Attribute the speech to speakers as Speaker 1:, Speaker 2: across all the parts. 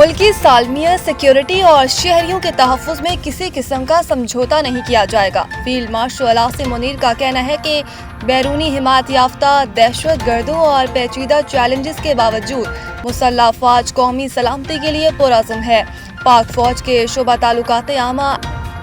Speaker 1: ملکی سالمیت، سیکیورٹی اور شہریوں کے تحفظ میں کسی قسم کا سمجھوتا نہیں کیا جائے گا۔ فیلڈ مارشل عاصم منیر کا کہنا ہے کہ بیرونی حمایت یافتہ دہشت گردوں اور پیچیدہ چیلنجز کے باوجود مسلح افواج قومی سلامتی کے لیے پرعزم ہے۔ پاک فوج کے شعبہ تعلقات عامہ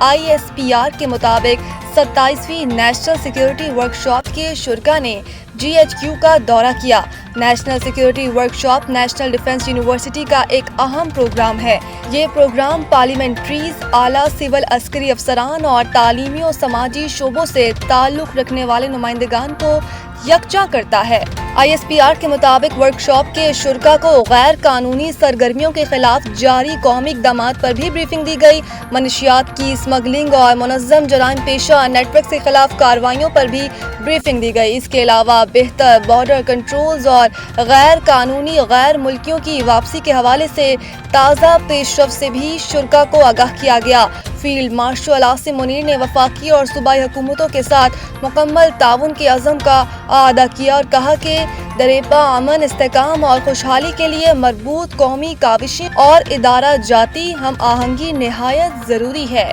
Speaker 1: ISPR کے مطابق 27ویں نیشنل سیکیورٹی ورکشاپ کے شرکاء نے GHQ کا دورہ کیا۔ National security workshop national defence university کا ایک اہم پروگرام ہے۔ یہ پروگرام پارلیمنٹریز، اعلیٰ سول عسکری افسران اور تعلیمی و سماجی شعبوں سے تعلق رکھنے والے نمائندگان کو یکجا کرتا ہے۔ ISPR کے مطابق ورکشاپ کے شرکاء کو غیر قانونی سرگرمیوں کے خلاف جاری قومی اقدامات پر بھی بریفنگ دی گئی۔ منشیات کی اسمگلنگ اور منظم جرائم پیشہ نیٹ ورک کے خلاف کارروائیوں پر بھی بریفنگ دی گئی۔ اس کے علاوہ بہتر بارڈر کنٹرولز اور غیر قانونی غیر ملکیوں کی واپسی کے حوالے سے تازہ پیش رفت سے بھی شرکاء کو آگاہ کیا گیا۔ فیلڈ مارشل عاصم منیر نے وفاقی اور صوبائی حکومتوں کے ساتھ مکمل تعاون کے عزم کا اعادہ کیا اور کہا کہ دریپا امن، استحکام اور خوشحالی کے لیے مربوط قومی کاوشیں اور ادارہ جاتی ہم آہنگی نہایت ضروری ہے۔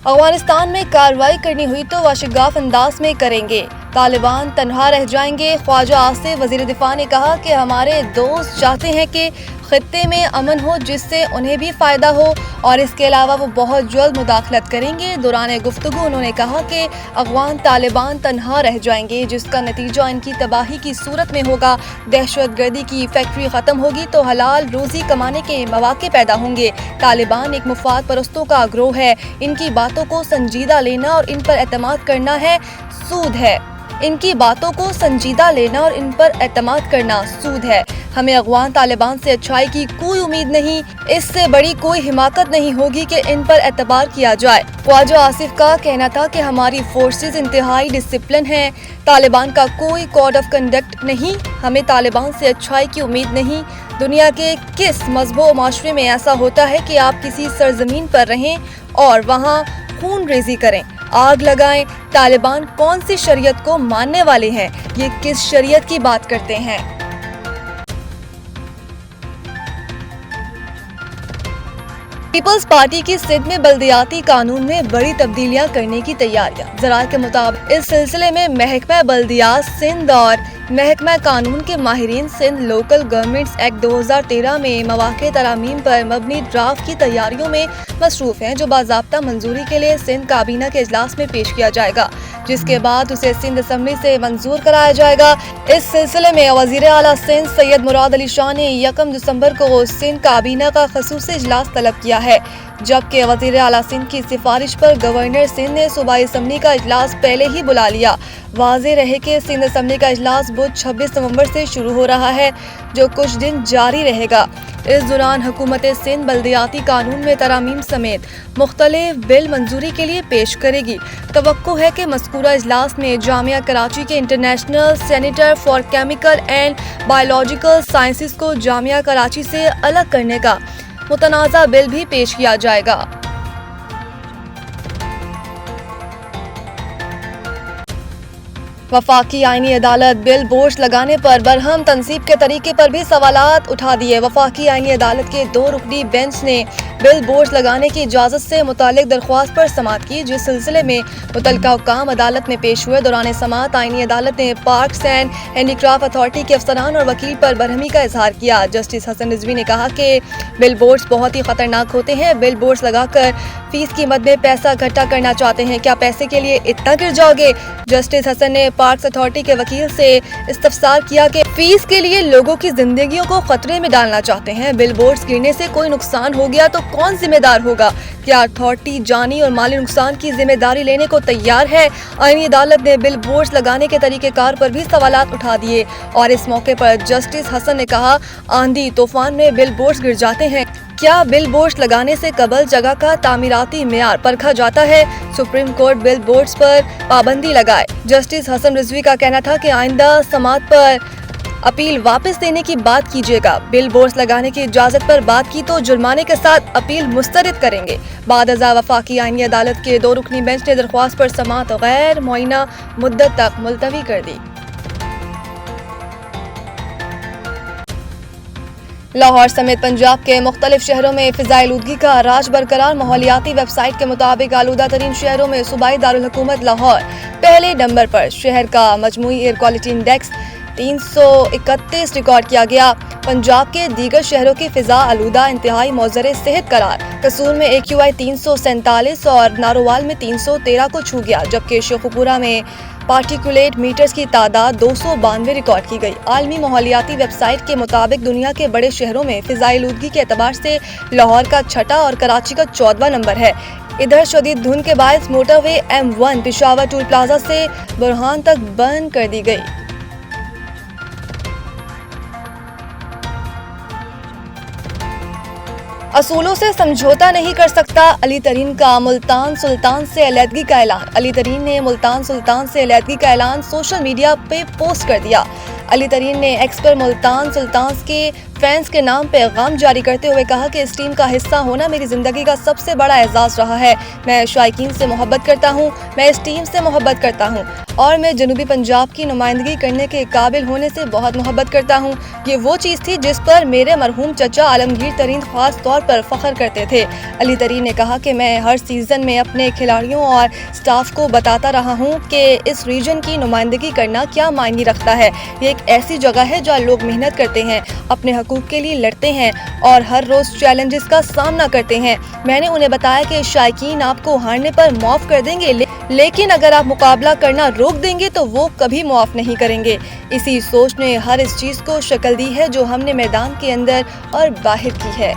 Speaker 1: افغانستان میں کارروائی کرنی ہوئی تو واشگاف انداز میں کریں گے، طالبان تنہا رہ جائیں گے۔ خواجہ آصف وزیر دفاع نے کہا کہ ہمارے دوست چاہتے ہیں کہ خطے میں امن ہو جس سے انہیں بھی فائدہ ہو اور اس کے علاوہ وہ بہت جلد مداخلت کریں گے۔ دوران گفتگو انہوں نے کہا کہ افغان طالبان تنہا رہ جائیں گے جس کا نتیجہ ان کی تباہی کی صورت میں ہوگا۔ دہشت گردی کی فیکٹری ختم ہوگی تو حلال روزی کمانے کے مواقع پیدا ہوں گے۔ طالبان ایک مفاد پرستوں کا گروہ ہے، ان کی باتوں کو سنجیدہ لینا اور ان پر اعتماد کرنا ہے سود ہے۔ ان کی باتوں کو سنجیدہ لینا اور ان پر اعتماد کرنا سود ہے۔ ہمیں افغان طالبان سے اچھائی کی کوئی امید نہیں، اس سے بڑی کوئی حماقت نہیں ہوگی کہ ان پر اعتبار کیا جائے۔ خواجہ آصف کا کہنا تھا کہ ہماری فورسز انتہائی ڈسپلن ہیں، طالبان کا کوئی کوڈ آف کنڈکٹ نہیں، ہمیں طالبان سے اچھائی کی امید نہیں۔ دنیا کے کس مذہب و معاشرے میں ایسا ہوتا ہے کہ آپ کسی سرزمین پر رہیں اور وہاں خون ریزی کریں، آگ لگائیں؟ طالبان کون سی شریعت کو ماننے والے ہیں؟ یہ کس شریعت کی بات کرتے ہیں؟ پیپلز پارٹی کی سندھ میں بلدیاتی قانون میں بڑی تبدیلیاں کرنے کی تیاریاں۔ ذرائع کے مطابق اس سلسلے میں محکمہ بلدیات سندھ اور محکمہ قانون کے ماہرین سندھ لوکل گورنمنٹس ایکٹ 2013 میں مواقع ترامیم پر مبنی ڈرافٹ کی تیاریوں میں مصروف ہیں، جو باضابطہ منظوری کے لیے سندھ کابینہ کے اجلاس میں پیش کیا جائے گا، جس کے بعد اسے سندھ اسمبلی سے منظور کرایا جائے گا۔ اس سلسلے میں وزیر اعلیٰ سندھ سید مراد علی شاہ نے 1 دسمبر کو سندھ کابینہ کا خصوصی اجلاس طلب کیا ہے، جبکہ وزیر اعلیٰ سندھ کی سفارش پر گورنر سندھ نے صوبائی اسمبلی کا اجلاس پہلے ہی بلا لیا۔ واضح رہے کہ سندھ اسمبلی کا اجلاس بدھ 26 نومبر سے شروع ہو رہا ہے، جو کچھ دن جاری رہے گا۔ اس دوران حکومت سندھ بلدیاتی قانون میں ترامیم سمیت مختلف بل منظوری کے لیے پیش کرے گی۔ توقع ہے کہ مذکورہ اجلاس میں جامعہ کراچی کے international centre for chemical and biological sciences کو جامعہ کراچی سے الگ کرنے کا متنازع بل بھی پیش کیا جائے گا۔ وفاقی آئینی عدالت بل بورڈز لگانے پر برہم تنصیب کے طریقے پر بھی سوالات اٹھا دیے۔ وفاقی آئینی عدالت کے 2 رکنی بینچ نے بل بورڈز لگانے کی اجازت سے متعلق درخواست پر سماعت کی، جس سلسلے میں متعلقہ حکام عدالت میں پیش ہوئے۔ دوران سماعت آئینی عدالت نے parks and handy craft authority کے افسران اور وکیل پر برہمی کا اظہار کیا۔ جسٹس حسن رضوی نے کہا کہ بل بورڈز بہت ہی خطرناک ہوتے ہیں، بل بورڈز لگا کر فیس کی مد میں پیسہ اکٹھا کرنا چاہتے ہیں، کیا پیسے کے لیے اتنا گر جاؤ گے؟ جسٹس حسن نے پارکس اتھارٹی کے وکیل سے استفسار کیا کہ فیس کے لیے لوگوں کی زندگیوں کو خطرے میں ڈالنا چاہتے ہیں، بل بورڈز گرنے سے کوئی نقصان ہو گیا تو کون ذمہ دار ہوگا؟ کیا اتھارٹی جانی اور مالی نقصان کی ذمہ داری لینے کو تیار ہے؟ آئینی عدالت نے بل بورڈز لگانے کے طریقہ کار پر بھی سوالات اٹھا دیے اور اس موقع پر جسٹس حسن نے کہا، آندھی طوفان میں بل بورڈز گر جاتے ہیں، کیا بل بورڈز لگانے سے قبل جگہ کا تعمیراتی معیار پرکھا جاتا ہے؟ سپریم کورٹ بل بورڈز پر پابندی لگائے۔ جسٹس حسن رضوی کا کہنا تھا کہ آئندہ سماعت پر اپیل واپس لینے کی بات کیجیے گا، بل بورڈز لگانے کی اجازت پر بات کی تو جرمانے کے ساتھ اپیل مسترد کریں گے۔ بعد ازاں وفاقی آئینی عدالت کے 2 رکنی بینچ نے درخواست پر سماعت غیر معینہ مدت تک ملتوی کر دی۔ لاہور سمیت پنجاب کے مختلف شہروں میں فضائی آلودگی کا راج برقرار۔ ماحولیاتی ویب سائٹ کے مطابق آلودہ ترین شہروں میں صوبائی دارالحکومت لاہور پہلے نمبر پر۔ شہر کا مجموعی ایئر کوالٹی انڈیکس 331 ریکارڈ کیا گیا۔ پنجاب کے دیگر شہروں کی فضا آلودہ انتہائی موزر صحت قرار۔ قصور میں AQI 347 اور نارووال میں 313 کو چھو گیا، جبکہ شیخوپورہ میں پارٹیکولیٹ میٹرز کی تعداد 292 ریکارڈ کی گئی۔ عالمی ماحولیاتی ویب سائٹ کے مطابق دنیا کے بڑے شہروں میں فضائی آلودگی کے اعتبار سے لاہور کا چھٹا اور کراچی کا 14واں نمبر ہے۔ ادھر شدید دھند کے باعث موٹر وے M1 پشاور ٹول پلازا سے برہان تک بند کر دی گئی۔ اصولوں سے سمجھوتا نہیں کر سکتا، علی ترین کا ملتان سلطان سے علیحدگی کا اعلان۔ علی ترین نے ملتان سلطان سے علیحدگی کا اعلان سوشل میڈیا پہ پوسٹ کر دیا۔ علی ترین نے ایکس پر ملتان سلطانز کے فینس کے نام پیغام جاری کرتے ہوئے کہا کہ اس ٹیم کا حصہ ہونا میری زندگی کا سب سے بڑا اعزاز رہا ہے۔ میں شائقین سے محبت کرتا ہوں، میں اس ٹیم سے محبت کرتا ہوں اور میں جنوبی پنجاب کی نمائندگی کرنے کے قابل ہونے سے بہت محبت کرتا ہوں۔ یہ وہ چیز تھی جس پر میرے مرحوم چچا عالمگیر ترین خاص طور پر فخر کرتے تھے۔ علی ترین نے کہا کہ میں ہر سیزن میں اپنے کھلاڑیوں اور سٹاف کو بتاتا رہا ہوں کہ اس ریجن کی نمائندگی کرنا کیا معنی رکھتا ہے۔ یہ ایک ایسی جگہ ہے جہاں لوگ محنت کرتے ہیں، اپنے حقوق کے لیے لڑتے ہیں اور ہر روز چیلنجز کا سامنا کرتے ہیں۔ میں نے انہیں بتایا کہ شائقین آپ کو ہارنے پر معاف کر دیں گے، لیکن اگر آپ مقابلہ کرنا روک دیں گے تو وہ کبھی معاف نہیں کریں گے۔ اسی سوچ نے ہر اس چیز کو شکل دی ہے جو ہم نے میدان کے اندر اور باہر کی ہے۔